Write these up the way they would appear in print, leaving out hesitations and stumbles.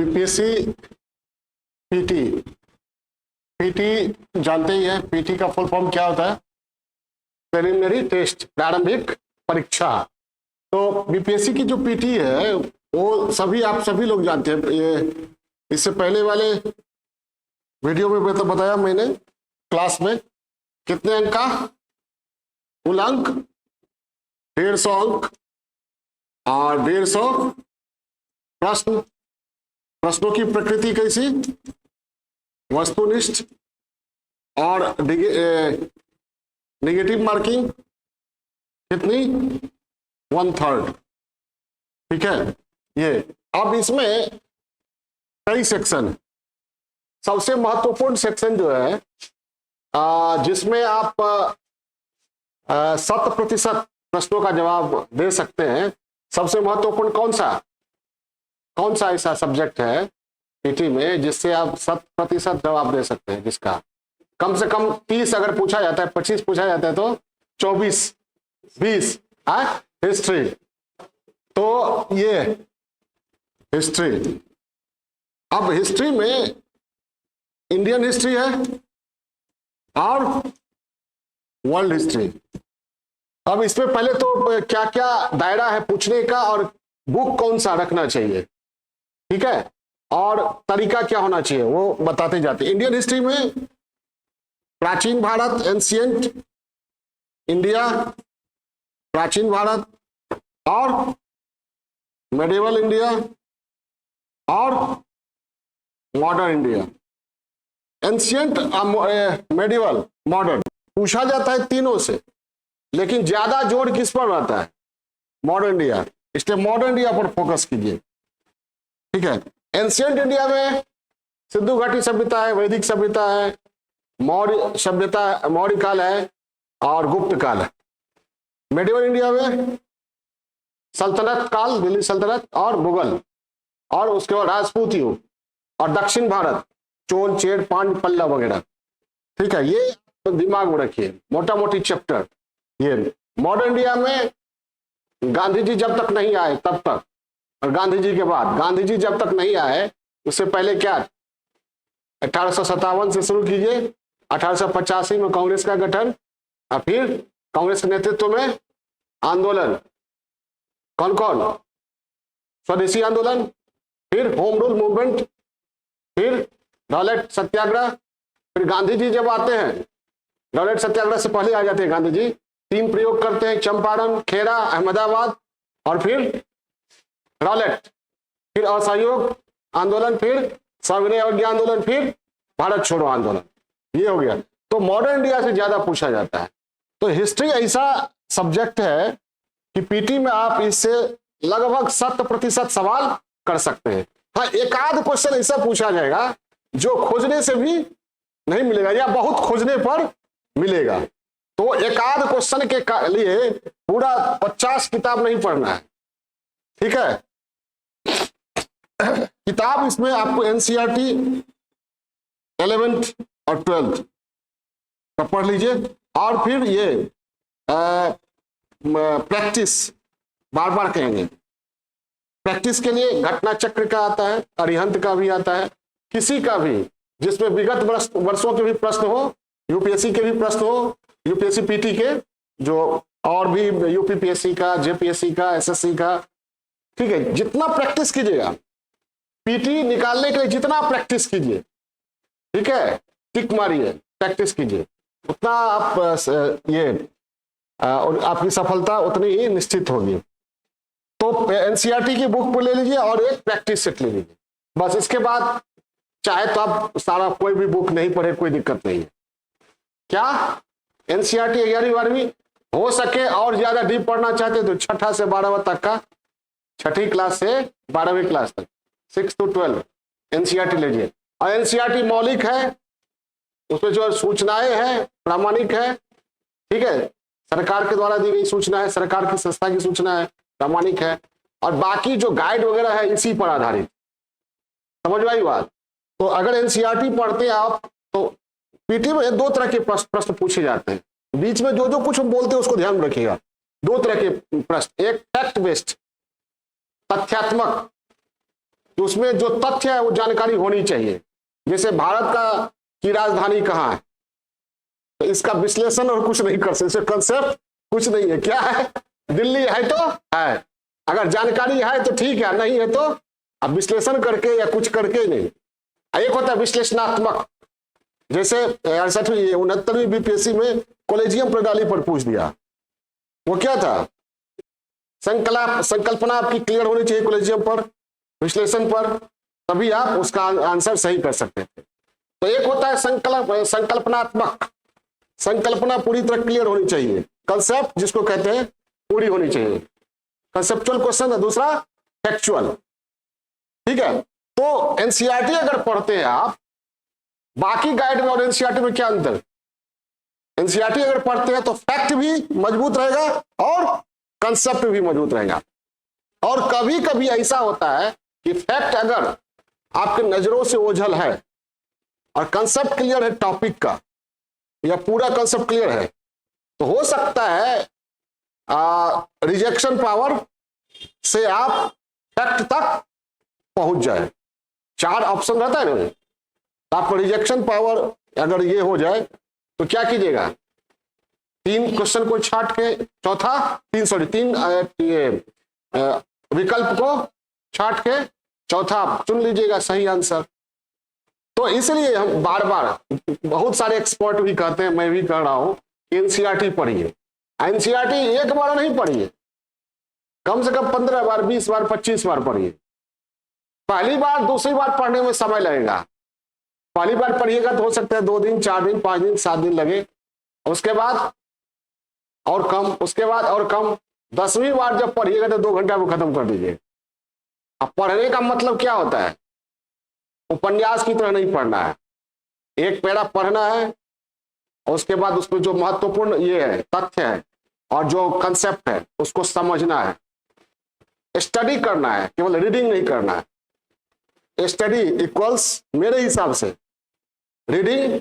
BPSC PT. PT जानते ही है, PT का फुल फॉर्म क्या होता है? प्रिलिमिनरी टेस्ट, प्रारंभिक परीक्षा। तो बीपीएससी की जो पीटी है वो आप सभी लोग जानते हैं। ये इससे पहले वाले वीडियो में तो बताया मैंने क्लास में, कितने अंक का? कुल अंक 150 अंक और 150 प्रश्न। प्रश्नों की प्रकृति कैसी? वस्तुनिष्ठ और नेगेटिव मार्किंग कितनी? 1/3। ठीक है। ये अब इसमें कई सेक्शन है। सबसे महत्वपूर्ण सेक्शन जो है जिसमें आप 100% प्रश्नों का जवाब दे सकते हैं, सबसे महत्वपूर्ण कौन सा ऐसा सब्जेक्ट है पीटी में जिससे आप 100% जवाब दे सकते हैं? जिसका कम से कम 30 अगर पूछा जाता है, 25 पूछा जाता है तो 24, 20 हिस्ट्री। तो ये हिस्ट्री। अब हिस्ट्री में इंडियन हिस्ट्री है और वर्ल्ड हिस्ट्री। अब इसमें पहले तो क्या क्या दायरा है पूछने का और बुक कौन सा रखना चाहिए, ठीक है, और तरीका क्या होना चाहिए वो बताते जाते। इंडियन हिस्ट्री में प्राचीन भारत, एंशिएंट इंडिया, प्राचीन भारत और मेडिवल इंडिया और modern India. Ancient, medieval, modern पूछा जाता है तीनों से, लेकिन ज्यादा जोर किस पर रहता है? Modern India. इसलिए मॉडर्न इंडिया पर फोकस कीजिए, ठीक है। एंशिएंट इंडिया में सिंधु घाटी सभ्यता है, वैदिक सभ्यता है, मौर्य सभ्यता, मौर्य काल है और गुप्त काल है। मेडिवल इंडिया में सल्तनत काल, दिल्ली सल्तनत और मुगल, और उसके बाद राजपूत युग, और दक्षिण भारत चोल, चेर, पांड्य, पल्लव वगैरह। ठीक है, ये दिमाग में रखिए, मोटा मोटी चैप्टर। ये मॉडर्न इंडिया में गांधी जी जब तक नहीं आए तब तक, और गांधी जी के बाद, गांधी जी जब तक नहीं आए उससे पहले क्या? 1857 से शुरू कीजिए, 1885 में कांग्रेस का गठन, और फिर कांग्रेस के नेतृत्व में आंदोलन। कौन कौन? स्वदेशी आंदोलन, फिर होम रूल मूवमेंट, फिर रॉलेट सत्याग्रह। फिर गांधी जी जब आते हैं, रॉलेट सत्याग्रह से पहले आ जाते हैं गांधी जी, 3 प्रयोग करते हैं, चंपारण, खेरा, अहमदाबाद, और फिर रॉलेट, फिर असहयोग आंदोलन, फिर सविनय अवज्ञा आंदोलन, फिर भारत छोड़ो आंदोलन। ये हो गया। तो मॉडर्न इंडिया से ज्यादा पूछा जाता है। तो हिस्ट्री ऐसा सब्जेक्ट है कि पीटी में आप इससे लगभग 100% सवाल कर सकते हैं। हाँ, एक आध क्वेश्चन ऐसा पूछा जाएगा जो खोजने से भी नहीं मिलेगा या बहुत खोजने पर मिलेगा। तो एक आध क्वेश्चन के लिए पूरा 50 किताब नहीं पढ़ना है, ठीक है। किताब इसमें आपको एनसीईआरटी 11th और 12th का पढ़ लीजिए, और फिर ये प्रैक्टिस, बार बार कहेंगे प्रैक्टिस के लिए घटना चक्र का आता है, अरिहंत का भी आता है, किसी का भी जिसमें विगत वर्षों के भी प्रश्न हो, यूपीएससी के भी प्रश्न हो, यूपीएससी पीटी के, जो और भी यूपीपीएससी का, जेपीएससी का, एसएससी का, ठीक है। जितना प्रैक्टिस कीजिएगा, पीटी निकालने के लिए जितना प्रैक्टिस कीजिए, ठीक है, टिक मारिए, प्रैक्टिस कीजिए, उतना आप और आपकी सफलता उतनी ही निश्चित होगी। तो एनसीईआरटी की बुक ले लीजिए और एक प्रैक्टिस सेट ले लीजिए, बस। इसके बाद चाहे तो आप सारा कोई भी बुक नहीं पढ़े, कोई दिक्कत नहीं है। क्या एनसीईआरटी 11वीं 12वीं हो सके और ज्यादा डीप पढ़ना चाहते तो 6ठा से 12वां तक का, 6ठी क्लास से 12वीं क्लास तक, 6 to 12 एनसीईआरटी लीजिए। और एनसीईआरटी मौलिक है, उसमें जो सूचनाएं हैं प्रामाणिक है, ठीक है, सरकार के द्वारा दी गई सूचना है, सरकार की संस्था की सूचना है, प्रामाणिक है, और बाकी जो गाइड वगैरह है इसी पर आधारित। समझ में आई बात? तो अगर एनसीईआरटी पढ़ते हैं आप तो पीटी में 2 तरह के प्रश्न पूछे जाते हैं। बीच में जो जो कुछ हम बोलते हैं उसको ध्यान में रखिएगा। 2 तरह के प्रश्न, एक फैक्ट बेस्ड, तथ्यात्मक तो उसमें जो तथ्य है वो जानकारी होनी चाहिए। जैसे भारत का की राजधानी कहाँ है, तो इसका विश्लेषण और कुछ नहीं कर सकते, कंसेप्ट कुछ नहीं है, क्या है, दिल्ली है तो है, अगर जानकारी है तो ठीक है, नहीं है तो अब विश्लेषण करके या कुछ करके नहीं। एक होता है विश्लेषणात्मक, जैसे 69वीं बीपीएससी में कॉलेजियम प्रणाली पर पूछ दिया, वो क्या था, संकल्पना आपकी क्लियर होनी चाहिए कॉलेजियम पर, विश्लेषण पर, तभी आप उसका आंसर सही कर सकते थे। तो एक होता है संकल्पनात्मक, संकल्पना पूरी तरह क्लियर होनी चाहिए, कंसेप्ट जिसको कहते हैं पूरी होनी चाहिए, कंसेप्चुअल क्वेश्चन है। दूसरा फैक्चुअल, ठीक है। तो एनसीईआरटी अगर पढ़ते हैं आप, बाकी गाइड में और एनसीईआरटी में क्या अंतर, एनसीईआरटी अगर पढ़ते हैं तो फैक्ट भी मजबूत रहेगा और कंसेप्ट भी मजबूत रहेगा। और कभी कभी ऐसा होता है कि फैक्ट अगर आपके नजरों से ओझल है और कंसेप्ट क्लियर है टॉपिक का, या पूरा कंसेप्ट क्लियर है, तो हो सकता है रिजेक्शन पावर से आप फैक्ट तक पहुंच जाए। 4 ऑप्शन रहता है ना, तो आपको रिजेक्शन पावर अगर ये हो जाए तो क्या कीजिएगा, 3 क्वेश्चन को छाट के, चौथा 3 विकल्प को छाट के चौथा चुन लीजिएगा सही आंसर। तो इसलिए हम बार बार, बहुत सारे एक्सपर्ट भी कहते हैं, मैं भी कह रहा हूं, एनसीईआरटी पढ़िए। एनसीईआरटी एक बार नहीं पढ़िए, कम से कम 15 बार, 20 बार, 25 बार पढ़िए। पहली बार दूसरी बार पढ़ने में समय लगेगा, पहली बार पढ़िएगा तो हो सकता है 2 दिन, 4 दिन, 5 दिन, 7 दिन लगे, उसके बाद और कम, उसके बाद और कम। 10वीं बार जब पढ़िएगा तो 2 घंटा में खत्म कर दीजिए। अब पढ़ने का मतलब क्या होता है, उपन्यास की तरह नहीं पढ़ना है, एक पैरा पढ़ना है और उसके बाद उसमें जो महत्वपूर्ण ये है तथ्य है और जो कंसेप्ट है उसको समझना है, स्टडी करना है, केवल रीडिंग नहीं करना है। स्टडी इक्वल्स मेरे हिसाब से रीडिंग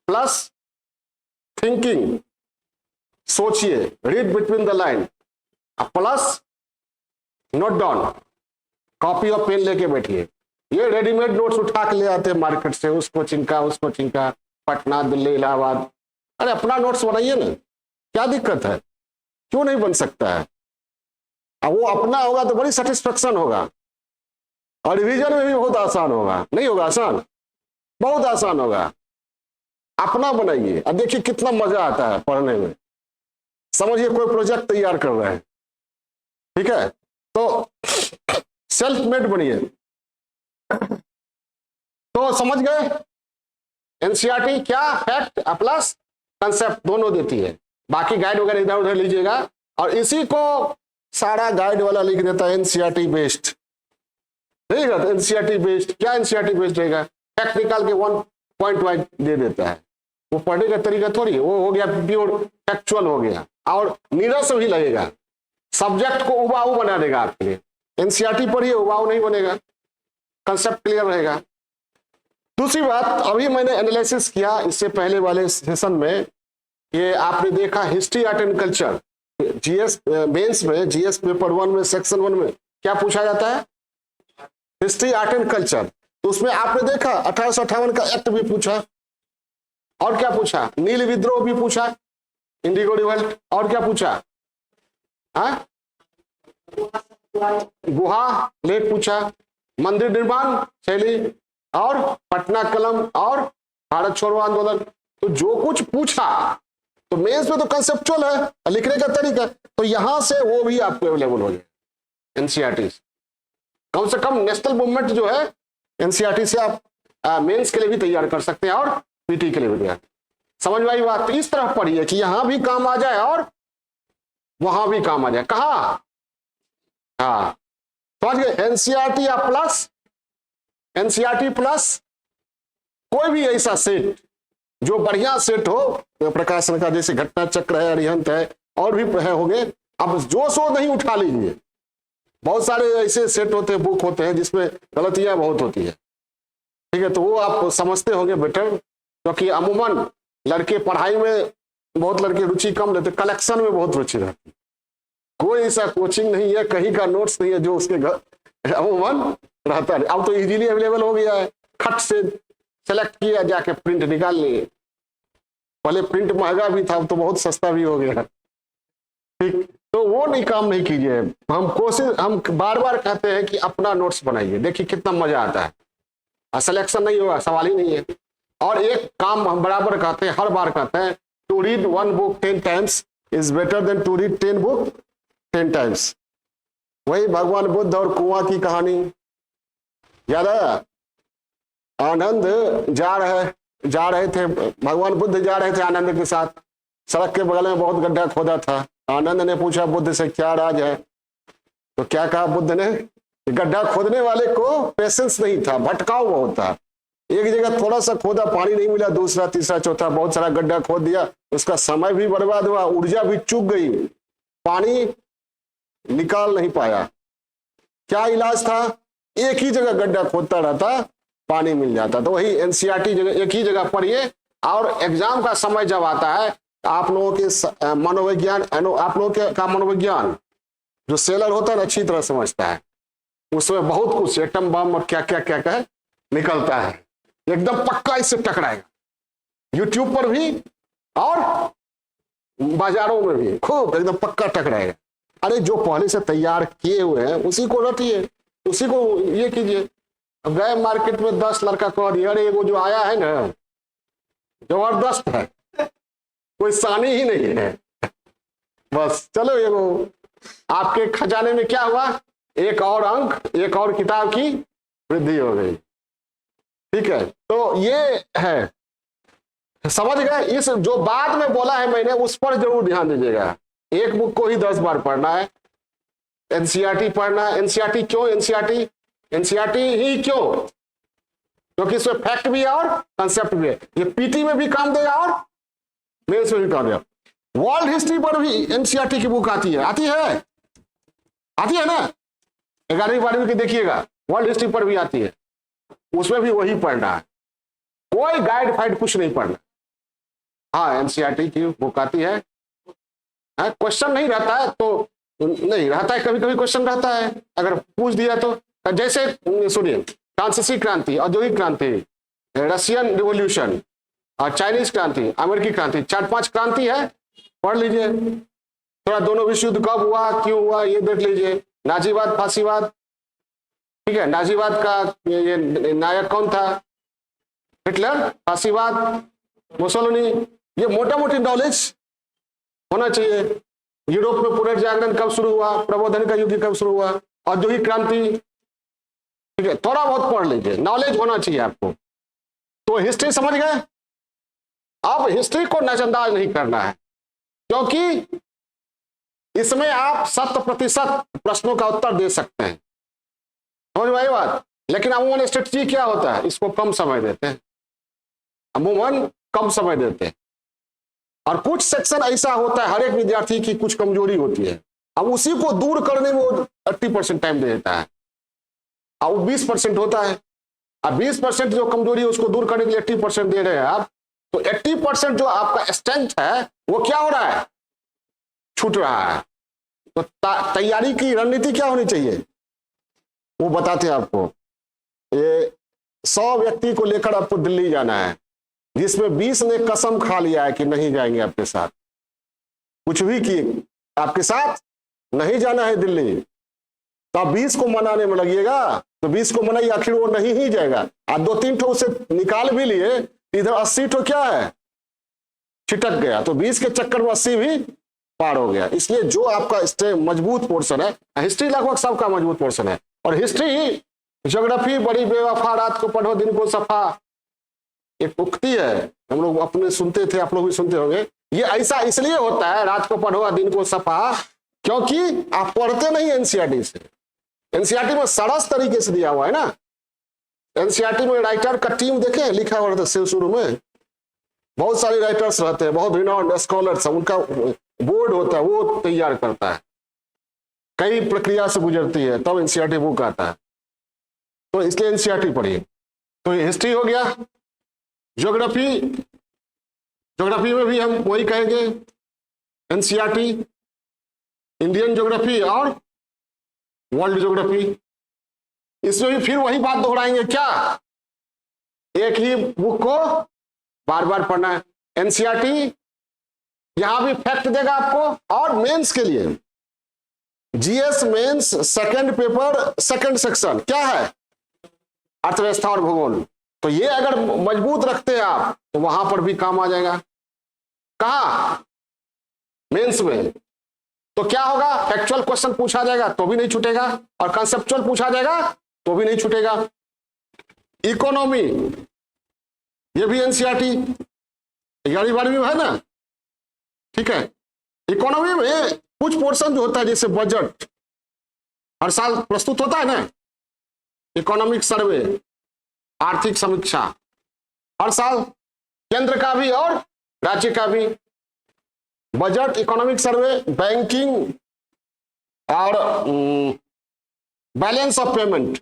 प्लस थिंकिंग, सोचिए, read between the line, plus note down, copy और पेन लेके बैठिए। ये रेडीमेड नोट्स उठा के ले आते हैं मार्केट से, उस कोचिंग का, पटना, दिल्ली, इलाहाबाद। अरे अपना नोट्स बनाइए ना, क्या दिक्कत है, क्यों नहीं बन सकता है। अब वो अपना होगा तो बड़ी सेटिस्फेक्शन होगा और रिवीजन में भी बहुत आसान होगा। नहीं होगा आसान, बहुत आसान होगा। अपना बनाइए और देखिए कितना मजा आता है पढ़ने में। समझिए कोई प्रोजेक्ट तैयार कर रहे हैं, ठीक है, तो सेल्फ मेड बनिए। तो समझ गए, एनसीईआरटी क्या फैक्ट प्लस कंसेप्ट दोनों देती है। बाकी गाइड वगैरह इधर उधर लीजिएगा, और इसी को सारा गाइड वाला लिख देता है एनसीईआरटी बेस्ड, ठीक है। एनसीईआरटी बेस्ड क्या, एनसीईआरटी बेस्ड रहेगा, फैक्ट निकाल के 1 पॉइंट वाइज दे देता है। वो पढ़ने का तरीका थोड़ी है, वो हो गया प्योर फैक्चुअल हो गया, और नीरस भी लगेगा, सब्जेक्ट को उबाऊ बना देगा आपके लिए। एनसीईआरटी पढ़िए, उबाऊ नहीं बनेगा, कंसेप्ट क्लियर रहेगा। दूसरी बात, अभी मैंने एनालिसिस किया इससे पहले वाले सेशन में, ये आपने देखा history art and culture, GS mains में, जीएस पेपर 1 में, सेक्शन 1 में क्या पूछा जाता है, हिस्ट्री आर्ट एंड कल्चर। तो उसमें आपने देखा 1858 का एक्ट भी पूछा, और क्या पूछा, नील विद्रोह भी पूछा, इंडिगो रिवोल्ट, और क्या पूछा, गुहा लेख पूछा, मंदिर निर्माण शैली, और पटना कलम, और भारत छोड़ो आंदोलन। तो जो कुछ पूछा, तो मेंस में तो कंसेप्चुअल है लिखने का तरीका, तो यहां से वो भी आपको अवेलेबल हो जाए एनसीईआरटी। कम से कम नेशनल मूवमेंट जो है एनसीईआरटी से आप मेंस के लिए भी तैयार कर सकते हैं और पीटी के लिए भी तैयार। समझ में आई बात। इस तरह पढ़िए कि यहां भी काम आ जाए और वहां भी काम आ जाए। कहा, हाँ समझ गए। एनसीईआरटी प्लस, एनसीईआरटी प्लस कोई भी ऐसा सेट जो बढ़िया सेट हो प्रकाशन का, जैसे घटना चक्र है, अरिहंत है, और भी है होंगे। अब जो सो नहीं उठा लीजिए, बहुत सारे ऐसे सेट होते हैं, बुक होते हैं जिसमें गलतियां बहुत होती है, ठीक है। तो वो आप समझते होंगे बेटर, क्योंकि अमूमन लड़के पढ़ाई में, बहुत लड़के रुचि कम लेते, कलेक्शन में बहुत रुचि रहती। कोई ऐसा कोचिंग नहीं है, कहीं का नोट्स नहीं है जो उसके अमूमन रहता नहीं। अब तो इजीली अवेलेबल हो गया है, खट से सेलेक्ट किया, जाके प्रिंट निकाल लिए। पहले प्रिंट महंगा भी था, अब तो बहुत सस्ता भी हो गया। ठीक, तो वो नहीं, काम नहीं कीजिए। हम बार बार कहते हैं कि अपना नोट्स बनाइए, देखिए कितना मजा आता है। सिलेक्शन नहीं होगा, सवाल ही नहीं है। और एक काम हम बराबर कहते हैं, हर बार कहते हैं, to read 1 book 10 times is better than to read 10 book 10 times। वही भगवान बुद्ध और कुआं की कहानी याद है? आनंद जा रहे थे, भगवान बुद्ध जा रहे थे आनंद के साथ, सड़क के बगल में बहुत गड्ढा खोदा था। आनंद ने पूछा बुद्ध से क्या राज है, तो क्या कहा बुद्ध ने? गड्ढा खोदने वाले को पेशेंस नहीं था, भटकाव बहुत था। एक जगह थोड़ा सा खोदा, पानी नहीं मिला, दूसरा तीसरा चौथा बहुत सारा गड्ढा खोद दिया, उसका समय भी बर्बाद हुआ, ऊर्जा भी चूक गई, पानी निकाल नहीं पाया। क्या इलाज था? एक ही जगह गड्ढा खोदता रहता, पानी मिल जाता। तो वही एनसीईआरटी जगह, एक ही जगह पढ़िए, और एग्जाम का समय जब आता है, आप लोगों के मनोविज्ञान, आप लोगों का मनोविज्ञान जो सेलर होता है अच्छी तरह समझता है, उसमें बहुत कुछ एटम बम और क्या क्या क्या क्या निकलता है, एकदम पक्का इससे टकराएगा। यूट्यूब पर भी और बाजारों में भी खूब एकदम पक्का टकराएगा। अरे जो पहले से तैयार किए हुए हैं उसी को रटिए, उसी को ये कीजिए। अब गए मार्केट में 10 लड़का कह दिया, अरे वो जो आया है ना जबरदस्त है, कोई सानी ही नहीं है, बस चलो ये वो। आपके खजाने में क्या हुआ? एक और अंक, एक और किताब की वृद्धि हो गई। ठीक है, तो ये है, समझ गए? इस जो बाद में बोला है मैंने, उस पर जरूर ध्यान दीजिएगा। एक बुक को ही 10 बार पढ़ना है, एनसीईआरटी पढ़ना है। एनसीईआरटी क्यों? एनसीईआर्टी ही क्यों? क्योंकि इसमें फैक्ट भी है और कंसेप्ट भी है। ये पीटी में भी काम देगा और मेंस में भी काम देगा। वर्ल्ड हिस्ट्री पर भी एनसीईआरटी की बुक आती है ना? 11वीं 12वीं की देखिएगा, वर्ल्ड हिस्ट्री पर भी आती है, उसमें भी वही पढ़ना है, कोई गाइड फाइड कुछ नहीं पढ़ना। हाँ, एनसीईआरटी की बुक आती है, क्वेश्चन नहीं रहता है तो नहीं रहता है, कभी कभी क्वेश्चन रहता है अगर पूछ दिया तो। जैसे सुनिए, फ्रांसीसी क्रांति, औद्योगिक क्रांति, रशियन रिवॉल्यूशन और चाइनीज क्रांति, अमेरिकी क्रांति, 4-5 क्रांति है, पढ़ लीजिए। थोड़ा दोनों विश्व युद्ध कब हुआ, क्यों हुआ, ये देख लीजिए। नाजीवाद, फांसीवाद, ठीक है, नाजीवाद का ये नायक कौन था? हिटलर। फांसीवाद मुसोलिनी। ये मोटा मोटी नॉलेज होना चाहिए। यूरोप में पुनर्जागरण कब शुरू हुआ, प्रबोधन का युग कब शुरू हुआ, औद्योगिक क्रांति, ठीक है, थोड़ा बहुत पढ़ लीजिए, नॉलेज होना चाहिए आपको। तो हिस्ट्री समझ गए? अब हिस्ट्री को नजरअंदाज नहीं करना है, क्योंकि इसमें आप 100% प्रश्नों का उत्तर दे सकते हैं, समझ में आई बात? लेकिन अमूमन स्ट्रेटजी क्या होता है? इसको कम समय देते हैं, अमूमन कम समय देते हैं। और कुछ सेक्शन ऐसा होता है, हर एक विद्यार्थी की कुछ कमजोरी होती है, अब उसी को दूर करने में वो 80% टाइम दे देता है, अब वो 20% होता है। अब 20% जो कमजोरी है उसको दूर करने के लिए 80% दे रहे हैं आप, तो 80% जो आपका स्ट्रेंथ है वो क्या हो रहा है? छूट रहा है। तो तैयारी की रणनीति क्या होनी चाहिए वो बताते हैं आपको। ये 100 व्यक्ति को लेकर आपको दिल्ली जाना है, जिसमें 20 ने कसम खा लिया है कि नहीं जाएंगे आपके साथ, कुछ भी किए आपके साथ नहीं जाना है दिल्ली, तो आप 20 को मनाने में लगिएगा, तो 20 को मनाइए, आखिर वो नहीं ही जाएगा। आप 2-3 ठो उसे निकाल भी लिए, इधर 80 ठो क्या है, छिटक गया, तो 20 के चक्कर में 80 भी पार हो गया। इसलिए जो आपका मजबूत पोर्शन है, हिस्ट्री लगभग सबका मजबूत पोर्शन है। और हिस्ट्री, ज्योग्राफी बड़ी बेवफा, रात को पढ़ो दिन को सफा, एक उक्ति है, हम लोग अपने सुनते थे, आप लोग भी सुनते होंगे। ये ऐसा इसलिए होता है, रात को पढ़ो दिन को सफा, क्योंकि आप पढ़ते नहीं एनसीईआरटी से। एनसीईआरटी में सरस तरीके से दिया हुआ है ना। एनसीईआरटी में राइटर का टीम देखे, लिखा हुआ रहता है शुरू में, बहुत सारे राइटर्स रहते हैं, बहुत रिनाउंड स्कॉलर्स, उनका बोर्ड होता है, वो तैयार करता है, कई प्रक्रिया से गुजरती है, तब एनसीईआरटी बुक आता है। तो इसलिए एनसीईआरटी पढ़िए। तो हिस्ट्री हो गया। ज्योग्राफी में भी हम वही कहेंगे, एनसीईआरटी, इंडियन ज्योग्राफी और वर्ल्ड ज्योग्राफी। इसमें भी फिर वही बात दोहराएंगे, क्या एक ही बुक को बार बार पढ़ना है। एनसीईआरटी यहां भी फैक्ट देगा आपको। और मेंस के लिए GS mains second paper second section क्या है, अर्थव्यवस्था और भूगोल। तो ये अगर मजबूत रखते हैं आप तो वहां पर भी काम आ जाएगा। कहा, मेंस में। तो क्या होगा, फैक्चुअल क्वेश्चन पूछा जाएगा तो भी नहीं छूटेगा, और कंसेप्चुअल पूछा जाएगा तो भी नहीं छूटेगा। इकोनॉमी ये भी एनसीईआरटी 11वीं में है ना, ठीक है। इकोनॉमी में कुछ पोर्शन जो होता है, जैसे बजट हर साल प्रस्तुत होता है ना, इकोनॉमिक सर्वे आर्थिक समीक्षा हर साल, केंद्र का भी और राज्य का भी। बजट, इकोनॉमिक सर्वे, बैंकिंग और बैलेंस ऑफ पेमेंट,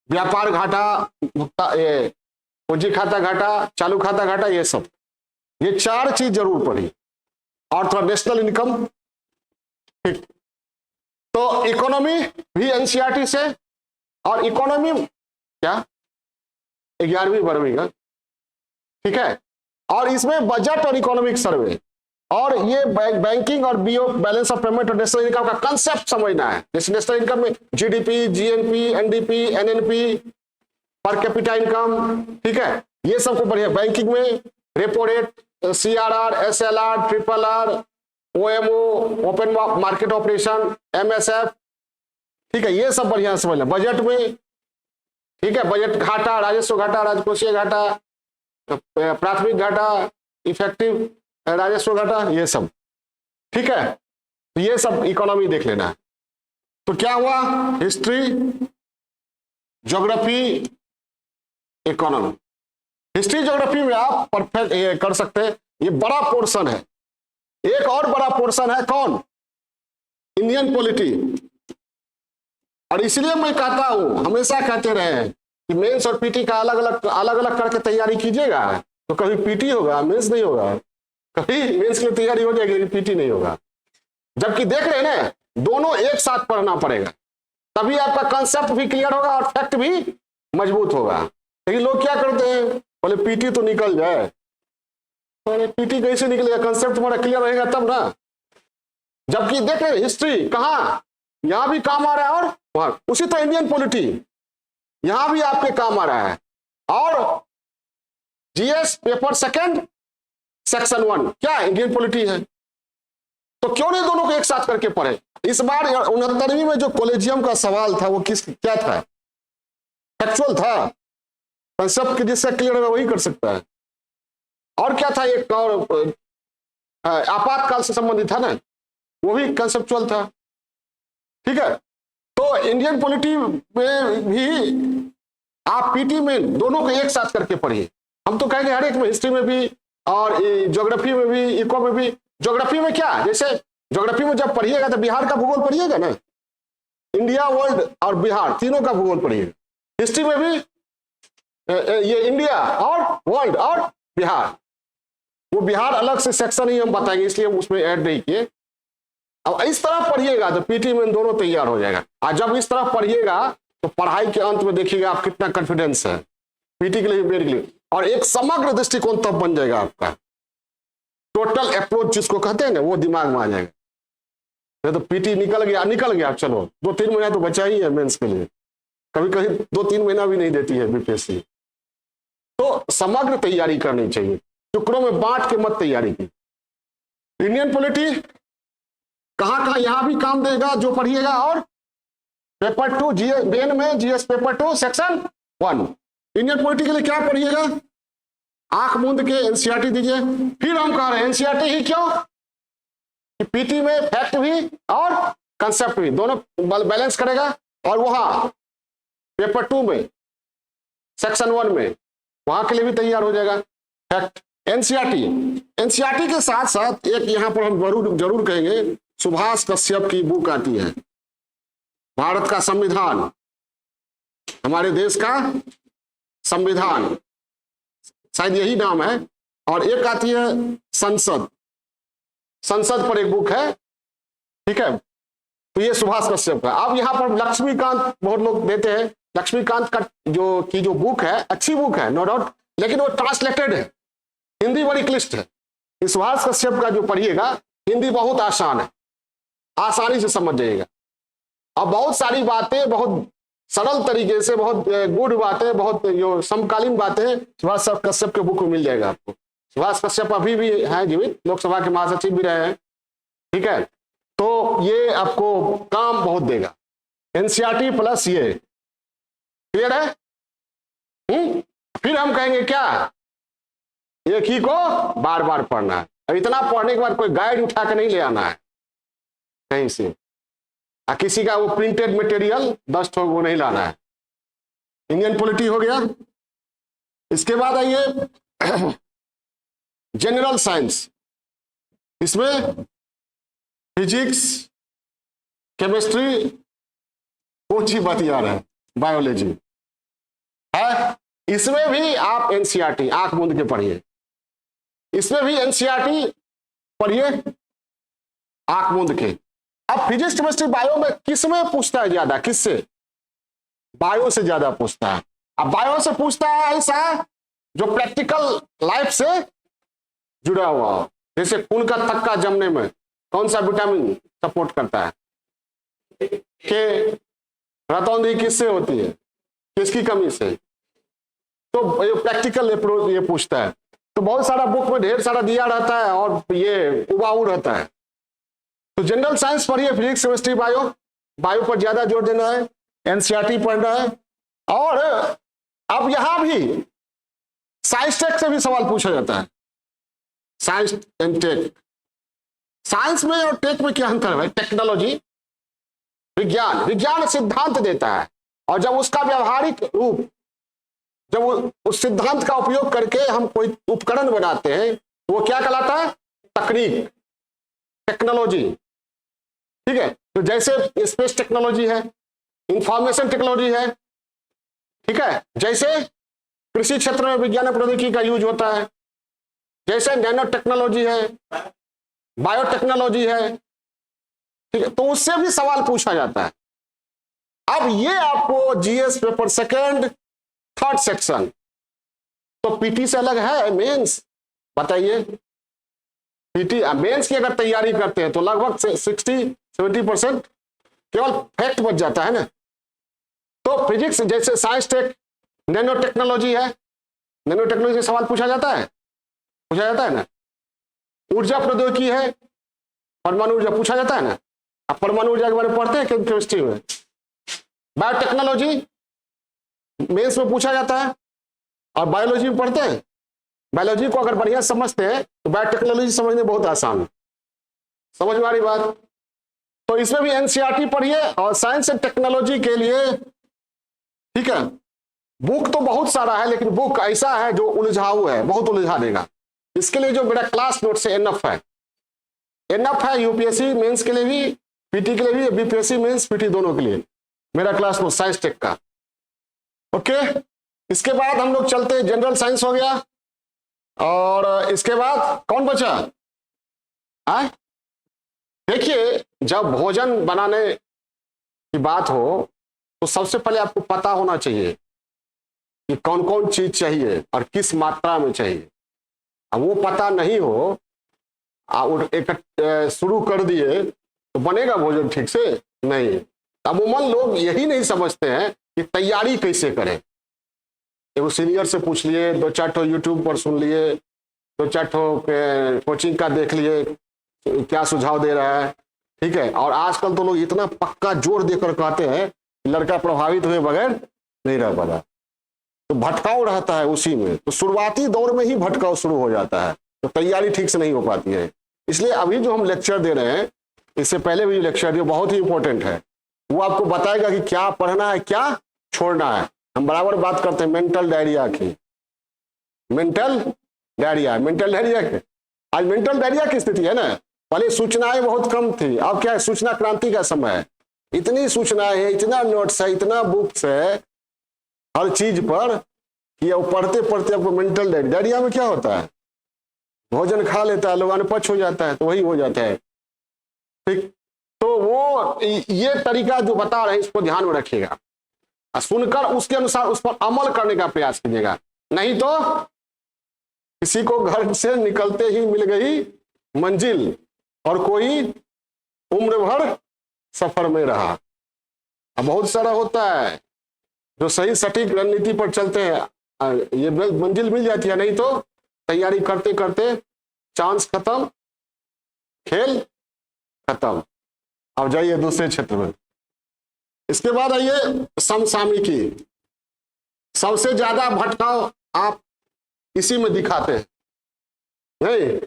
व्यापार घाटा, पूंजी खाता घाटा, चालू खाता घाटा, ये सब, ये 4 चीज जरूर पढ़ी। और थोड़ा नेशनल इनकम, ठीक। तो इकोनॉमी भी एनसीईआरटी से, और इकोनॉमी क्या 11वीं 12वीं का, ठीक है। और इसमें बजट और इकोनॉमिक सर्वे, और ये बैंकिंग और बीओ बैलेंस ऑफ पेमेंट और नेशनल इनकम का कंसेप्ट समझना है। जैसे नेशनल इनकम में GDP, GNP, NDP, NNP, per capita income, ठीक है, ये सबको बढ़िया। बैंकिंग में repo rate, CRR, SLR, triple R, OMO, open market operation, MSF, ठीक है, ये सब बढ़िया समझना। बजट में, ठीक है, बजट घाटा, राजस्व घाटा, राजकोषीय घाटा, प्राथमिक घाटा, इफेक्टिव राजस्व घाटा, ये सब, ठीक है। तो ये सब इकोनॉमी देख लेना है। तो क्या हुआ, history, geography, economy. History geography में आप परफेक्ट कर सकते हैं, ये बड़ा पोर्शन है। एक और बड़ा पोर्शन है कौन, इंडियन पॉलिटी। और इसलिए मैं कहता हूं, हमेशा कहते रहे हैं कि मेंस और पीटी का अलग अलग करके तैयारी कीजिएगा, तो कभी पीटी होगा, मेंस नहीं होगा। कभी मेंस की तैयारी हो जाएगी लेकिन पीटी नहीं होगा। जबकि देख रहे हैं ना, दोनों एक साथ पढ़ना पड़ेगा, तभी आपका कंसेप्ट भी क्लियर होगा और फैक्ट भी मजबूत होगा। लेकिन लोग क्या करते हैं, बोले पीटी तो निकल जाए। तो पीटी कैसे निकलेगा, कंसेप्ट तुम्हारा क्लियर रहेगा तब ना। जबकि देख रहे हिस्ट्री कहाँ, यहां भी काम आ रहा है, और वहां उसी तरह इंडियन पॉलिटी यहां भी आपके काम आ रहा है। और जीएस पेपर सेकंड सेक्शन 1 क्या इंडियन पॉलिटी है। तो क्यों नहीं दोनों को एक साथ करके पढ़े। इस बार 69वीं में जो कॉलेजियम का सवाल था वो क्या था, फैक्चुअल था, कंसेप्ट जिससे क्लियर है वही कर सकता है। और क्या था, एक और आपातकाल से संबंधित था ना, वो भी कंसेप्चुअल था, ठीक है। तो इंडियन पॉलिटी में भी आप पीटी में दोनों को एक साथ करके पढ़िए। हम तो कहेंगे हर एक में, हिस्ट्री में भी और ज्योग्राफी में भी, इको में भी। ज्योग्राफी में क्या, जैसे ज्योग्राफी में जब पढ़िएगा तो बिहार का भूगोल पढ़िएगा ना, इंडिया, वर्ल्ड और बिहार तीनों का भूगोल पढ़िएगा। हिस्ट्री में भी ये इंडिया और वर्ल्ड और बिहार, वो बिहार अलग से सेक्शन ही हम बताएंगे, इसलिए उसमें ऐड नहीं किए। अब इस तरह पढ़िएगा तो पीटी में दोनों तैयार हो जाएगा। और जब इस तरह पढ़िएगा तो पढ़ाई के अंत में देखिएगा आप कितना कॉन्फिडेंस है पीटी के लिए, मेरे के लिए, और एक समग्र दृष्टिकोण तब बन जाएगा आपका। टोटल अप्रोच जिसको कहते हैं ना, वो दिमाग में आ जाएगा। तो पीटी निकल गया, चलो 2-3 महीना तो बचा ही है मेंस के लिए, कभी कभी 2-3 महीना भी नहीं देती है बीपीएससी। तो समग्र तैयारी करनी चाहिए, टुकड़ों में बांट के मत तैयारी की। इंडियन पॉलिटी कहां यहां भी काम देगा जो पढ़िएगा। और पेपर 2 मेन में GS paper 2 section 1 Indian polity के लिए क्या पढ़िएगा, आंख मूंद के एनसीईआरटी दीजिए। फिर हम कह रहे हैं एनसीईआरटी ही क्यों, कि पीटी में फैक्ट भी और कंसेप्ट भी दोनों बैलेंस करेगा। और वहां पेपर 2 में सेक्शन 1 में वहां के लिए भी तैयार हो जाएगा फैक्ट। एनसीईआरटी के साथ साथ एक यहां पर हम जरूर कहेंगे, सुभाष कश्यप की बुक आती है, भारत का संविधान, हमारे देश का संविधान, शायद यही नाम है। और एक आती है संसद पर एक बुक है, ठीक है। तो ये सुभाष कश्यप का। अब यहाँ पर लक्ष्मीकांत बहुत लोग देते हैं, लक्ष्मीकांत का जो बुक है अच्छी बुक है नो डाउट, लेकिन वो ट्रांसलेटेड है, हिंदी बड़ी क्लिष्ट है। इस सुभाष कश्यप का जो पढ़िएगा हिंदी बहुत आसान है, आसानी से समझ जाइएगा, और बहुत सारी बातें बहुत सरल तरीके से, बहुत गुड बातें, बहुत जो समकालीन बातें सुभाष कश्यप के बुक में मिल जाएगा आपको। सुभाष कश्यप अभी भी हैं जीवित, लोकसभा के महासचिव भी रहे हैं, ठीक है। तो ये आपको काम बहुत देगा, एनसीईआरटी प्लस ये, क्लियर है। फिर हम कहेंगे क्या, एक ही को बार बार पढ़ना है। अब इतना पढ़ने के बाद कोई गाइड उठा के नहीं ले आना है कहीं से, किसी का वो प्रिंटेड मटेरियल 10 ठो वो नहीं लाना है। इंडियन पॉलिटी हो गया। इसके बाद आइए जनरल साइंस, इसमें फिजिक्स, केमिस्ट्री, कौन सी बात याद है, बायोलॉजी है। इसमें भी आप एनसीईआरटी आंख मूंद के पढ़िए, इसमें भी एनसीईआरटी पढ़िए आंख मूंद के। अब फिजिक्स, केमिस्ट्री, बायो में किसमें पूछता है ज्यादा, किससे, बायो से ज्यादा पूछता है। अब बायो से पूछता है ऐसा जो प्रैक्टिकल लाइफ से जुड़ा हुआ हो, जैसे खून का थक्का जमने में कौन सा विटामिन सपोर्ट करता है, कि रतौंधी किससे होती है, किसकी कमी से, तो ये प्रैक्टिकल ये पूछता है। तो बहुत सारा बुक में ढेर सारा दिया रहता है और ये उबाऊ रहता है। तो जनरल साइंस पढ़िए, फिजिक्स, केमिस्ट्री, बायो, बायो पर ज्यादा जोर देना है, एनसीईआरटी पढ़ना है। और अब यहां भी साइंस टेक से भी सवाल पूछा जाता है, साइंस एंड टेक। साइंस में और टेक में क्या अंतर है? टेक्नोलॉजी, विज्ञान, विज्ञान सिद्धांत देता है, और जब उसका व्यावहारिक रूप, जब उस सिद्धांत का उपयोग करके हम कोई उपकरण बनाते हैं तो वो क्या कहलाता है, तकनीक, टेक्नोलॉजी, ठीक है। तो जैसे स्पेस टेक्नोलॉजी है, इंफॉर्मेशन टेक्नोलॉजी है, ठीक है, जैसे कृषि क्षेत्र में विज्ञान प्रौद्योगिकी का यूज होता है, जैसे नैनो टेक्नोलॉजी है, बायोटेक्नोलॉजी है, ठीक है। तो उससे भी सवाल पूछा जाता है। अब ये आपको GS paper second, third section, तो पीटी से अलग है मेंस, बताइए। पीटी मेंस की अगर तैयारी करते हैं तो लगभग 60-70% केवल फैक्ट बच जाता है ना। तो फिजिक्स, जैसे साइंस टेक, नैनो टेक्नोलॉजी है, नैनो टेक्नोलॉजी से सवाल पूछा जाता है ना। ऊर्जा प्रौद्योगिकी है, परमाणु ऊर्जा पूछा जाता है ना। आप परमाणु ऊर्जा के बारे में पढ़ते हैं केमिस्ट्री में। बायोटेक्नोलॉजी मेंस में पूछा जाता है, और बायोलॉजी में पढ़ते हैं। बायोलॉजी को अगर बढ़िया समझते हैं तो बायोटेक्नोलॉजी समझने बहुत आसान है, समझ में आ रही बात। तो इसमें भी एनसीईआरटी पढ़िए, और साइंस एंड टेक्नोलॉजी के लिए, ठीक है, बुक तो बहुत सारा है, लेकिन बुक ऐसा है जो उलझाऊ है, बहुत उलझा देगा। इसके लिए जो मेरा क्लास नोट से एनफ है यूपीएससी मेंस के लिए भी, पीटी के लिए भी, बीपीएससी मेंस पीटी दोनों के लिए मेरा क्लास नोट साइंस टेक का, ओके। इसके बाद हम लोग चलते हैं, जनरल साइंस हो गया, और इसके बाद कौन बचा, देखिए जब भोजन बनाने की बात हो तो सबसे पहले आपको पता होना चाहिए कि कौन कौन चीज चाहिए और किस मात्रा में चाहिए। अब वो पता नहीं हो, एक शुरू कर दिए तो बनेगा भोजन ठीक से नहीं। अमूमन लोग यही नहीं समझते हैं कि तैयारी कैसे करें। एगो सीनियर से पूछ लिए, 2-4 ठो यूट्यूब पर सुन लिए, 2-4 ठो कोचिंग का देख लिए क्या सुझाव दे रहा है, ठीक है। और आजकल तो लोग इतना पक्का जोर देकर कहते हैं लड़का प्रभावित हुए बगैर नहीं रह पाता, तो भटकाव रहता है उसी में। तो शुरुआती दौर में ही भटकाव शुरू हो जाता है, तो तैयारी ठीक से नहीं हो पाती है। इसलिए अभी जो हम लेक्चर दे रहे हैं, इससे पहले भी लेक्चर दिए, बहुत ही इंपॉर्टेंट है। वो आपको बताएगा कि क्या पढ़ना है, क्या छोड़ना है। हम बराबर बात करते हैं मेंटल डायरिया की, मेंटल डायरिया की। आज मेंटल डायरिया की स्थिति है ना। पहले सूचनाएं बहुत कम थी, अब क्या है, सूचना क्रांति का समय है। इतनी सूचनाएं है, इतना नोट्स है, इतना बुक्स है हर चीज पर, कि वो पढ़ते पढ़ते आपको मेंटल डायरिया में क्या होता है, भोजन खा लेता है लोग, अनपच हो जाता है, तो वही हो जाता है, ठीक। तो वो ये तरीका जो बता रहे हैं इसको ध्यान में रखिएगा, सुनकर उसके अनुसार उस पर अमल करने का प्रयास कीजिएगा। नहीं तो किसी को घर से निकलते ही मिल गई मंजिल और कोई उम्र भर सफर में रहा। अब बहुत सारा होता है जो सही सटीक रणनीति पर चलते हैं, ये मंजिल मिल जाती है, नहीं तो तैयारी करते करते चांस खत्म, खेल खत्म। अब जाइए दूसरे क्षेत्र में। इसके बाद आइए समसामयिकी। सबसे ज्यादा भटकाव आप इसी में दिखाते हैं, नहीं?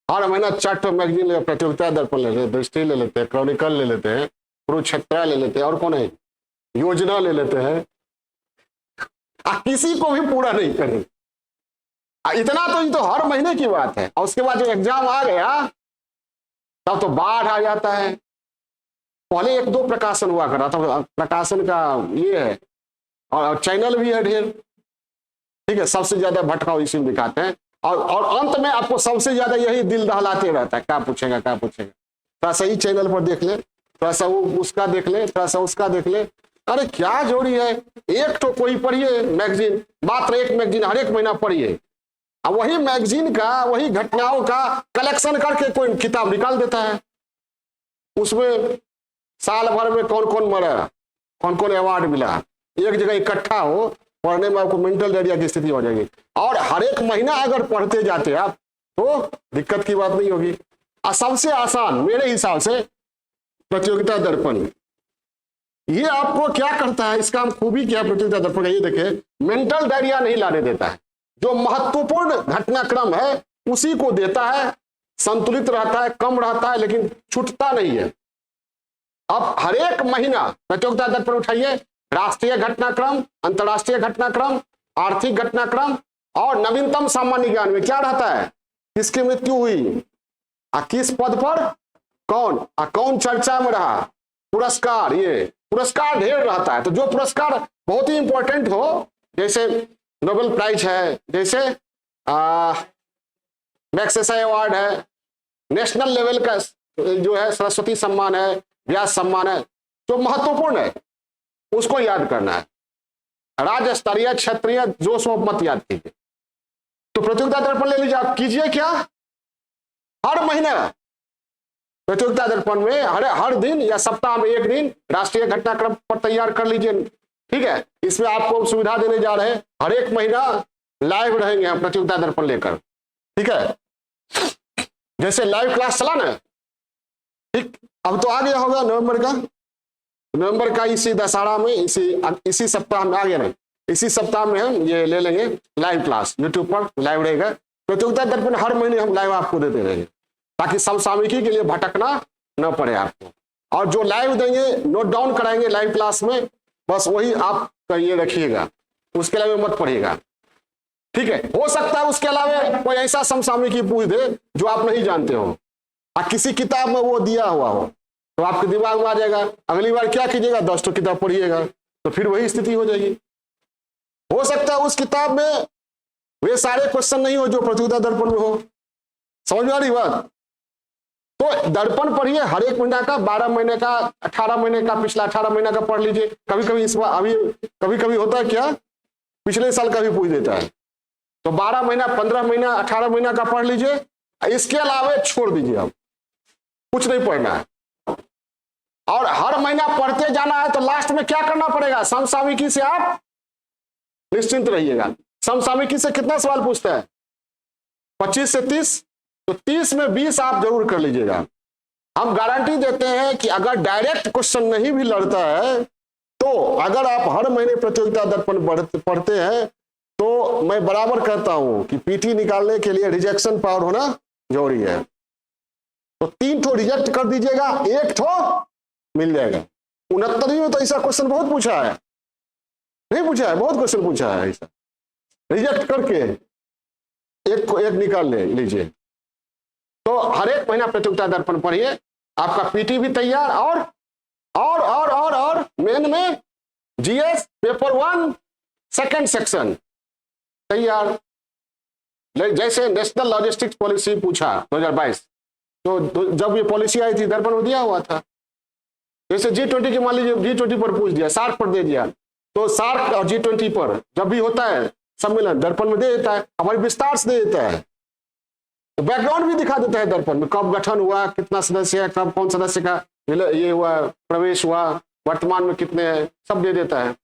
हर महीना 4 ठो मैगजीन ले, प्रतियोगिता दर्पण ले लेते हैं, दृष्टि ले लेते हैं, क्रॉनिकल ले लेते हैं, कुरुक्षेत्र ले लेते हैं, और कौन है, योजना ले लेते हैं। किसी को भी पूरा नहीं करें। इतना तो ये तो हर महीने की बात है। और उसके बाद जो एग्जाम आ गया तब तो बाढ़ आ जाता है। पहले 1-2 प्रकाशन हुआ कर रहा था, प्रकाशन का ये है, और चैनल भी है ढेर, ठीक है। सबसे ज्यादा भटकाव इसी में दिखाते हैं, और अंत में आपको सबसे ज्यादा यही दिल दहलाते रहता है, क्या पूछेगा क्या पूछेगा। थोड़ा सा ही चैनल पर देख ले, थोड़ा सा उसका देख ले, थोड़ा सा उसका देख ले। अरे क्या जोड़ी है, एक तो कोई पढ़िए मैगजीन, मात्र एक मैगजीन हर एक महीना पढ़िए, अब वही मैगजीन का, वही घटनाओं का कलेक्शन करके कोई किताब निकाल देता है। उसमें साल भर में कौन कौन मरा, कौन कौन अवार्ड मिला, एक जगह इकट्ठा हो, पढ़ने में आपको मेंटल डायरिया की स्थिति हो जाएगी। और हर एक महीना अगर पढ़ते जाते आप तो दिक्कत की बात नहीं होगी। और सबसे आसान मेरे हिसाब से प्रतियोगिता दर्पण, ये आपको क्या करता है, इसका खूबी क्या प्रतियोगिता दर्पण, ये देखे मेंटल डायरिया नहीं लाने देता है। जो महत्वपूर्ण घटनाक्रम है उसी को देता है, संतुलित रहता है, कम रहता है, लेकिन छूटता नहीं है। अब हर एक महीना प्रतियोगिता दर्पण उठाइए, राष्ट्रीय घटनाक्रम, अंतरराष्ट्रीय घटनाक्रम, आर्थिक घटनाक्रम, और नवीनतम सामान्य ज्ञान में क्या रहता है, किसकी मृत्यु हुई, किस पद पर कौन, कौन चर्चा में रहा, पुरस्कार, ये पुरस्कार ढेर रहता है। तो जो पुरस्कार बहुत ही इंपॉर्टेंट हो, जैसे नोबेल प्राइज है, जैसे मैग्सेसे अवार्ड है, नेशनल लेवल का जो है सरस्वती सम्मान है, व्यास सम्मान है, जो महत्वपूर्ण है उसको याद करना है। राज्य स्तरीय, क्षेत्रीय जो सो मत याद कीजिए। तो प्रतियोगिता दर्पण ले लीजिए, आप कीजिए क्या, हर महीने प्रतियोगिता दर्पण में हर दिन या सप्ताह में एक दिन राष्ट्रीय घटनाक्रम पर तैयार कर लीजिए, ठीक है। इसमें आपको सुविधा देने जा रहे हैं, हर एक महीना लाइव रहेंगे हम प्रतियोगिता दर्पण लेकर, ठीक है। जैसे लाइव क्लास चला ना, ठीक, अब तो आ गया होगा नवंबर का इसी दशहरा में, इसी सप्ताह में आ गया ना, इसी सप्ताह में हम ये ले लेंगे लाइव क्लास, यूट्यूब पर लाइव रहेगा। प्रतियोगिता दर्पण हर महीने हम लाइव आपको देते रहेंगे, ताकि समसामयिकी के लिए भटकना न पड़े आपको। और जो लाइव देंगे नोट डाउन कराएंगे लाइव क्लास में, बस वही आप ये रखिएगा, उसके अलावा मत पढ़िएगा, ठीक है। हो सकता है उसके अलावा कोई ऐसा समसामयिकी पूछ दे जो आप नहीं जानते हो, और किसी किताब में वो दिया हुआ हो, तो आपके दिमाग में आ जाएगा। अगली बार क्या कीजिएगा, 10 ठो किताब पढ़िएगा, तो फिर वही स्थिति हो जाएगी। हो सकता है उस किताब में वे सारे क्वेश्चन नहीं हो जो प्रतियोगिता दर्पण में हो, समझ में आ रही बात। तो दर्पण पढ़िए, हर एक महीना का, 12 महीने का, 18 महीने का, पिछला 18 महीना का पढ़ लीजिए। कभी कभी इस बार अभी कभी होता है क्या, पिछले साल का भी पूछ देता है, तो 12 महीना, 15 महीना, 18 महीना का पढ़ लीजिए। इसके अलावा छोड़ दीजिए, आप कुछ नहीं पढ़ना है। और हर महीना पढ़ते जाना है, तो लास्ट में क्या करना पड़ेगा, समसामयिकी से आप निश्चिंत रहिएगा। समसामयिकी से कितना सवाल पूछता है, 25 से 30, तो 30 में 20 आप जरूर कर लीजिएगा। हम गारंटी देते हैं कि अगर डायरेक्ट क्वेश्चन नहीं भी लड़ता है, तो अगर आप हर महीने प्रतियोगिता दर्पण पढ़ते हैं, तो मैं बराबर कहता हूं कि पीटी निकालने के लिए रिजेक्शन पावर होना जरूरी है। तो 3 ठो रिजेक्ट कर दीजिएगा, 1 ठो मिल जाएगा। 69वीं में तो ऐसा क्वेश्चन बहुत पूछा है, नहीं पूछा है, बहुत क्वेश्चन पूछा है ऐसा, रिजेक्ट करके एक को एक निकाल लीजिए। तो हर एक महीना प्रतियोगिता दर्पण पढ़िए, आपका पीटी भी तैयार, और मेन में जीएस पेपर 1 सेकंड सेक्शन तैयार। जैसे नेशनल लॉजिस्टिक्स पॉलिसी पूछा 2022, तो जब ये पॉलिसी आई थी दर्पण में दिया हुआ था। जैसे G20 की मान लीजिए G20 पर पूछ दिया, सार्क पर दे दिया, तो सार्क और G20 पर जब भी होता है सम्मेलन दर्पण में दे देता है, हमारी विस्तार से दे देता है, तो बैकग्राउंड भी दिखा देता है दर्पण में, कब गठन हुआ, कितना सदस्य है, कब कौन सदस्य का ये हुआ, प्रवेश हुआ, वर्तमान में कितने हैं, सब दे देता है।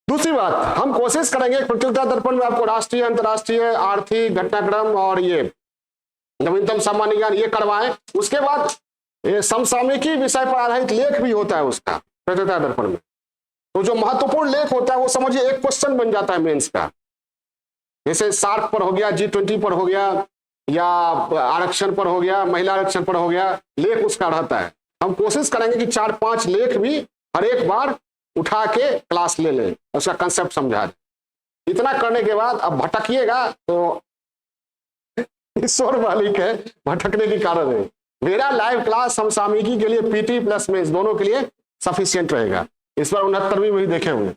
दूसरी बात, हम कोशिश करेंगे प्रतियोगिता दर्पण में आपको राष्ट्रीय, अंतर्राष्ट्रीय, आर्थिक घटनाक्रम और ये नवीनतम सामान्य ज्ञान ये करवाएं। उसके बाद ये समसामयिकी विषय पर आधारित लेख भी होता है उसका प्रतियोगिता दर्पण में। तो जो महत्वपूर्ण लेख होता है वो समझिए एक क्वेश्चन बन जाता है मेंस का। जैसे सार्क पर हो गया, G20 पर हो गया, या आरक्षण पर हो गया, महिला आरक्षण पर हो गया, लेख उसका रहता है। हम कोशिश करेंगे कि 4-5 लेख भी हर एक बार उठा के क्लास ले लें, उसका कंसेप्ट समझा दें। इतना करने के बाद अब भटकिएगा तो ईश्वर मालिक है, भटकने की कारण है। मेरा लाइव क्लास समसामयिकी के लिए PT प्लस मेंस दोनों के लिए सफिशिएंट रहेगा। इस बार 69वीं वही देखे होंगे।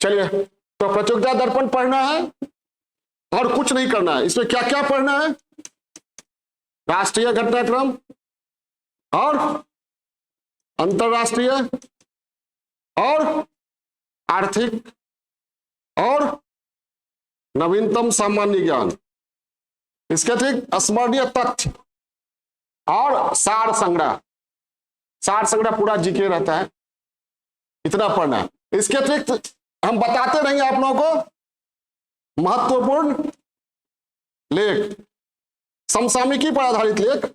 चलिए, तो प्रतियोगिता दर्पण पढ़ना है और कुछ नहीं करना है। इसमें क्या क्या पढ़ना है? राष्ट्रीय घटनाक्रम और अंतरराष्ट्रीय और आर्थिक और नवीनतम सामान्य ज्ञान, इसके अतिरिक्त स्मरणीय तथ्य और सार संग्रह। सार संग्रह पूरा जीके रहता है, इतना पढ़ना है। इसके अतिरिक्त हम बताते रहेंगे आप लोगों को महत्वपूर्ण लेख, समसामयिकी पर आधारित लेख,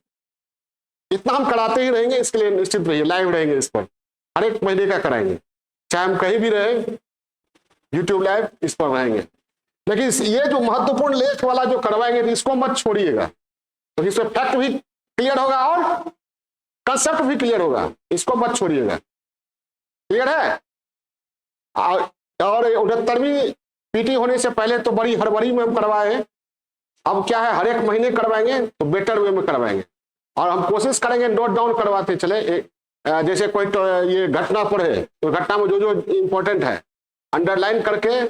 इतना हम कराते ही रहेंगे। इसके लिए निश्चित रहिए, लाइव रहेंगे इस पर, हर एक महीने का कराएंगे, चाहे हम कहीं भी रहे, YouTube लाइव इस पर रहेंगे। लेकिन ये जो महत्वपूर्ण लेख वाला जो करवाएंगे इसको मत छोड़िएगा, तो इसमें फैक्ट भी क्लियर होगा और कंसेप्ट भी क्लियर होगा, इसको मत छोड़िएगा। क्लियर है? और 69वीं PT होने से पहले तो बड़ी हड़बड़ी में हम करवाए, अब क्या है हर एक महीने करवाएंगे तो बेटर वे में करवाएंगे। और हम कोशिश करेंगे नोट डाउन करवाते चले। जैसे कोई तो ये घटना पर है तो घटना में जो जो इंपॉर्टेंट है अंडरलाइन करके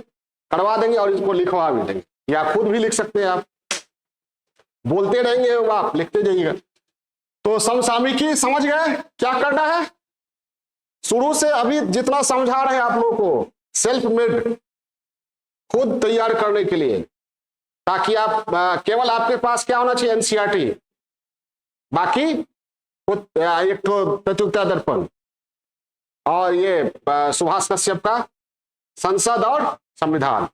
करवा देंगे और इसको लिखवा भी देंगे, या खुद भी लिख सकते हैं आप, बोलते रहेंगे आप लिखते जाइएगा। तो समसामयिकी समझ गए क्या करना है? शुरू से अभी जितना समझा रहे हैं आप लोगों को सेल्फ मेड, खुद तैयार करने के लिए, ताकि आप केवल आपके पास क्या होना चाहिए NCERT, बाकी एक तो प्रतियोगिता दर्पण और ये सुभाष कश्यप का संसद और संविधान।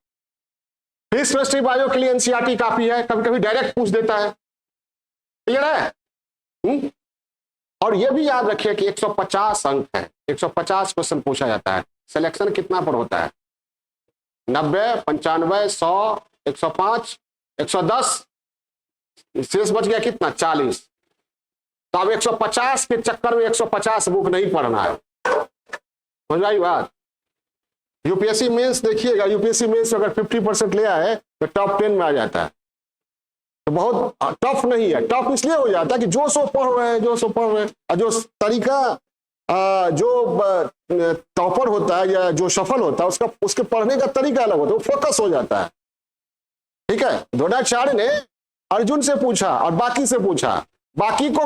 फिजिक्स केमिस्ट्री बायो के लिए NCERT काफी है, कभी कभी डायरेक्ट पूछ देता है। क्लियर है? और ये भी याद रखिए कि 150 अंक है, 150 क्वेश्चन पूछा जाता है। सिलेक्शन कितना पर होता है? 90, 95, 100, 105, 110, शेष बच गया कितना? 40। तो अब 150 के चक्कर में 150 बुक नहीं पढ़ना है, समझ आई बात? UPSC मेंस देखिएगा, UPSC मेंस अगर 50% ले आए तो टॉप 10 में आ जाता है। तो बहुत टफ नहीं है, टफ इसलिए हो जाता है कि जो सो पढ़ रहे हैं, जो सो पढ़ रहे हैं, और जो तरीका जो टॉपर होता है या जो सफल होता है उसका, उसके पढ़ने का तरीका अलग होता है, वो फोकस हो जाता है। ठीक है, द्रोणाचार्य ने अर्जुन से पूछा और बाकी से पूछा, बाकी को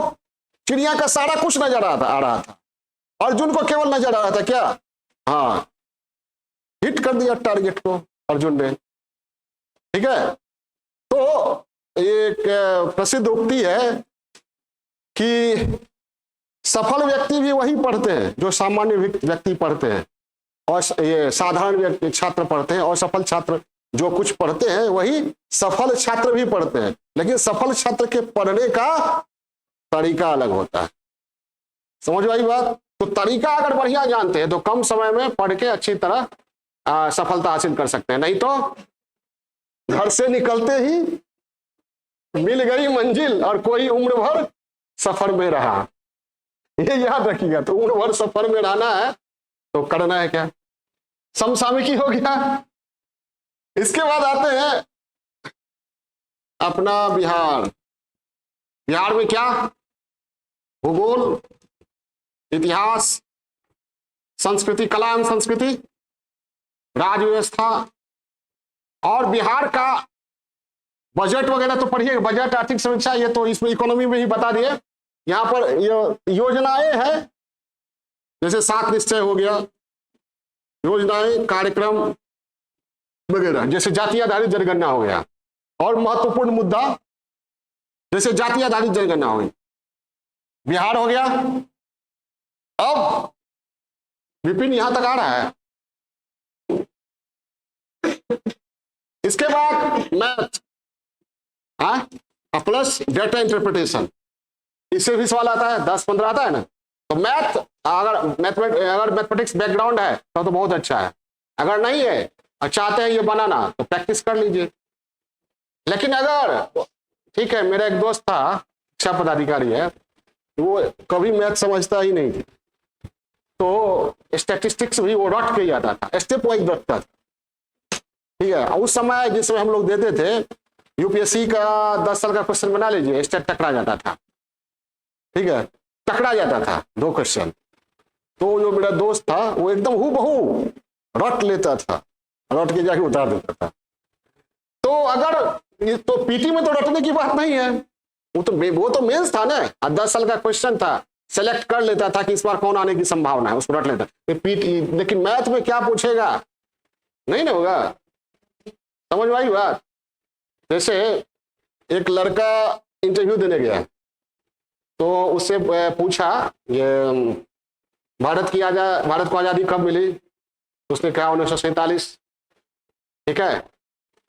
चिड़िया का सारा कुछ नजर आ रहा था, अर्जुन को केवल नजर आ रहा था क्या? हाँ, हिट कर दिया टारगेट को अर्जुन ने। ठीक है, तो एक प्रसिद्ध उक्ति है कि सफल व्यक्ति भी वही पढ़ते हैं जो सामान्य व्यक्ति पढ़ते हैं, और ये साधारण छात्र पढ़ते हैं, और सफल छात्र जो कुछ पढ़ते हैं वही सफल छात्र भी पढ़ते हैं। लेकिन सफल छात्र के पढ़ने का तरीका अलग होता है, समझ आई बात? तो तरीका अगर बढ़िया जानते हैं तो कम समय में पढ़ के अच्छी तरह सफलता हासिल कर सकते हैं। नहीं तो घर से निकलते ही मिल गई मंजिल और कोई उम्र भर सफर में रहा, ये याद रखिएगा। तो उम्र भर सफर में रहना है तो करना है क्या? समसामयिकी हो गया। इसके बाद आते हैं अपना बिहार। बिहार में क्या? भूगोल, इतिहास, संस्कृति, कला एवं संस्कृति, राज्य व्यवस्था, और बिहार का बजट वगैरह तो पढ़िए, बजट आर्थिक समीक्षा ये तो इसमें इकोनॉमी में ही बता दिए। यहाँ पर योजनाएं है, जैसे 7 निश्चय हो गया, योजनाएं, कार्यक्रम वगैरह, जैसे जाति आधारित जनगणना हो गया, और महत्वपूर्ण मुद्दा जैसे जाति आधारित जनगणना हो गई, बिहार हो गया। अब विपिन यहां तक आ रहा है। इसके बाद मैथ प्लस डेटा इंटरप्रिटेशन, इससे भी सवाल आता है, 10-15 आता है ना। तो मैथ, अगर मैथमेटिक्स बैकग्राउंड है तो बहुत अच्छा है, अगर नहीं है और चाहते हैं ये बनाना तो प्रैक्टिस कर लीजिए। लेकिन अगर ठीक है, मेरा एक दोस्त था, शिक्षा पदाधिकारी है, वो कभी मैथ समझता ही नहीं थी, तो स्टैटिस्टिक्स भी वो रट के आता था, स्टेप वाइज रटता था। ठीक है, उस समय जिसमें हम लोग देते थे यूपीएससी का 10 साल का क्वेश्चन बना लीजिए, स्टेट टकरा जाता था। ठीक है, टकरा जाता था 2 क्वेश्चन। तो जो मेरा दोस्त था वो एकदम हूबहू रट लेता था, रट के जाके उतार देता था। तो अगर तो पीटी में तो रटने की बात नहीं है, वो तो मेंस था ना, 10 साल का क्वेश्चन था, सेलेक्ट कर लेता था कि इस बार कौन आने की संभावना है, उसको रट लेता। पीटी, लेकिन मैथ में क्या पूछेगा, नहीं ना होगा। समझ में आई बात। जैसे एक लड़का इंटरव्यू देने गया, तो उससे पूछा ये भारत को आजादी कब मिली, उसने कहा 1947। ठीक है,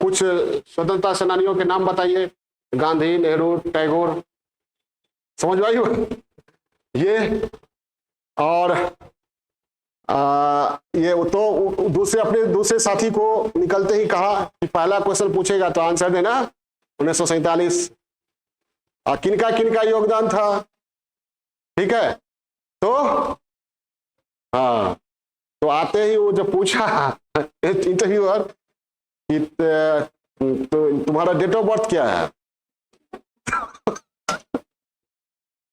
कुछ स्वतंत्रता सेनानियों के नाम बताइए, गांधी, नेहरू, टैगोर। समझ में आई ये। और ये तो दूसरे साथी को निकलते ही कहा कि पहला क्वेश्चन पूछेगा तो आंसर देना 1947। किनका किनका योगदान था। ठीक है, तो हाँ, तो आते ही वो जब पूछा इंटरव्यूअर कि तो तुम्हारा डेट ऑफ बर्थ क्या है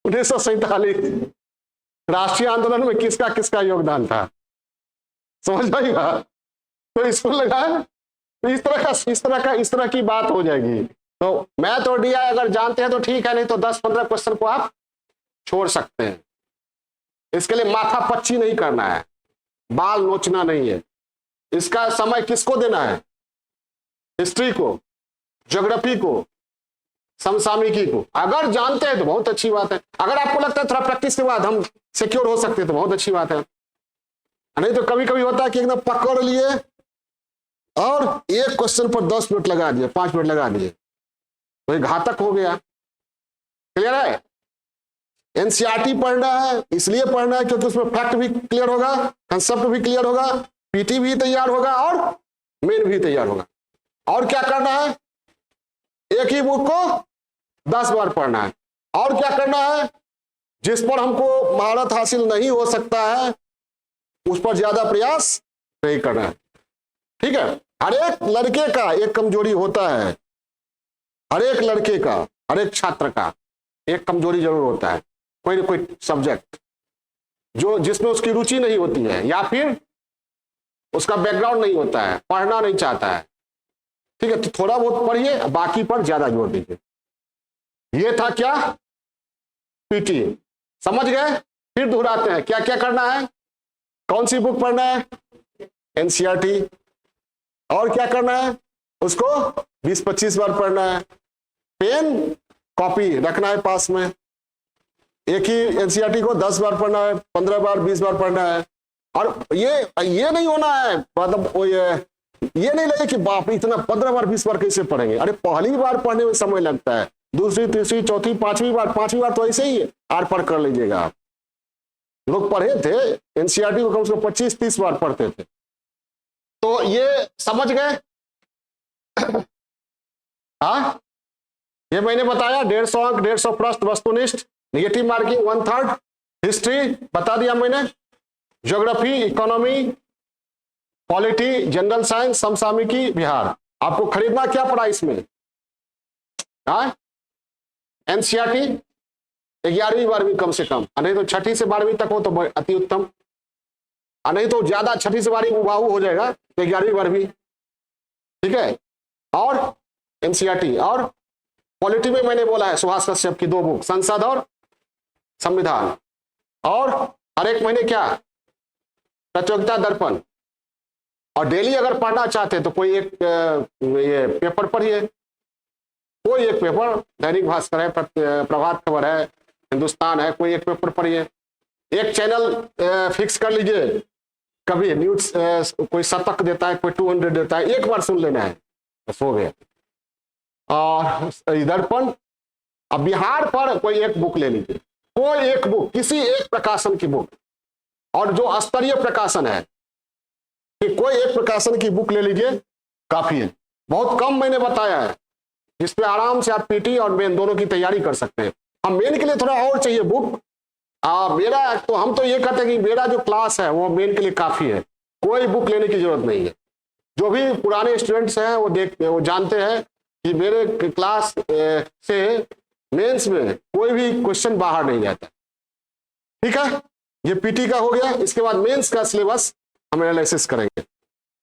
1947। राष्ट्रीय आंदोलन में किसका किसका योगदान था, समझ आएगा। तो इसको लगा तो इस तरह की बात हो जाएगी। तो मैथ और डीआई अगर जानते हैं तो ठीक है, नहीं तो 10-15 क्वेश्चन को आप छोड़ सकते हैं। इसके लिए माथा पच्ची नहीं करना है, बाल नोचना नहीं है। इसका समय किसको देना है, हिस्ट्री को, ज्योग्राफी को, समसामयिकी को। अगर जानते हैं तो बहुत अच्छी बात है, अगर आपको लगता है थोड़ा प्रैक्टिस के बाद हम सिक्योर हो सकते हैं तो बहुत अच्छी बात है। नहीं तो कभी कभी होता है कि एकदम पकड़ लिए और एक क्वेश्चन पर 10 मिनट लगा दिए, 5 मिनट लगा दिए, तो घातक हो गया। क्लियर है। एनसीईआरटी पढ़ना है, इसलिए पढ़ना है क्योंकि उसमें फैक्ट भी क्लियर होगा, कंसेप्ट भी क्लियर होगा, पीटी भी तैयार होगा और मेन भी तैयार होगा। और क्या करना है, एक ही बुक को 10 बार पढ़ना है। और क्या करना है, जिस पर हमको महारत हासिल नहीं हो सकता है उस पर ज्यादा प्रयास नहीं करना है। ठीक है, हर एक लड़के का एक कमजोरी होता है, हर एक लड़के का, हर एक छात्र का एक कमजोरी जरूर होता है, कोई ना कोई सब्जेक्ट जो जिसमें उसकी रुचि नहीं होती है या फिर उसका बैकग्राउंड नहीं होता है, पढ़ना नहीं चाहता है। ठीक है, तो थोड़ा बहुत पढ़िए, बाकी पर ज्यादा जोर दीजिए। ये था क्या, पीटी। समझ गए। फिर दोहराते हैं, क्या क्या करना है, कौन सी बुक पढ़ना है, एनसीईआरटी। और क्या करना है, उसको 20-25 बार पढ़ना है। पेन कॉपी रखना है पास में। एक ही एनसीईआरटी को 10 बार पढ़ना है, 15 बार, 20 बार पढ़ना है। और ये नहीं होना है, मतलब ये नहीं लगे कि बाप इतना 15 बार 20 बार कैसे पढ़ेंगे। अरे पहली बार पढ़ने में समय लगता है, दूसरी, तीसरी, चौथी, पांचवी बार तो ऐसे ही आर पार कर लीजिएगा आप। लोग पढ़े थे एनसीईआरटी को कम से कम 25-30 बार पढ़ते थे। तो ये समझ गए। हाँ, ये मैंने बताया 150 अंक, 150 प्रश्न, वस्तुनिष्ठ, नेगेटिव मार्किंग 1/3, हिस्ट्री बता दिया मैंने, geography, economy, polity, general science, समसामयिकी, बिहार। आपको खरीदना क्या पड़ा इसमें, एनसीईआरटी 11वीं 12वीं कम से कम, नहीं तो 6ठी से 12वीं तक हो तो अति उत्तम, नहीं तो ज्यादा 6ठी से 12वीं उबाऊ हो जाएगा तो 11वीं 12वीं। ठीक है। और एनसीईआरटी। और पॉलिटी में मैंने बोला है सुभाष कश्यप की 2 बुक, संसद और संविधान। और हर एक महीने क्या, प्रतियोगिता दर्पण। और डेली अगर पढ़ना चाहते हैं तो कोई एक ये पेपर पढ़िए, कोई एक पेपर, दैनिक भास्कर है, प्रभात खबर है, हिंदुस्तान है, कोई एक पेपर पढ़िए। एक चैनल फिक्स कर लीजिए, कभी न्यूज कोई शतक देता है, कोई 200 देता है, एक बार सुन लेना है, बस हो गया। और दर्पण, अब बिहार पर कोई एक बुक ले लीजिए, कोई एक बुक, किसी एक प्रकाशन की बुक, और जो स्तरीय प्रकाशन है कि कोई एक प्रकाशन की बुक ले लीजिए, काफी है। बहुत कम मैंने बताया है जिसपे आराम से आप पीटी और मेन दोनों की तैयारी कर सकते हैं। हम मेन के लिए थोड़ा और चाहिए बुक। मेरा तो, हम तो ये कहते हैं कि मेरा जो क्लास है वो मेन के लिए काफी है, कोई बुक लेने की जरूरत नहीं है। जो भी पुराने स्टूडेंट्स हैं वो जानते हैं कि मेरे क्लास से मेंस में कोई भी क्वेश्चन बाहर नहीं जाता। ठीक है, ये पीटी का हो गया। इसके बाद मेंस का सिलेबस हम एनालिसिस करेंगे।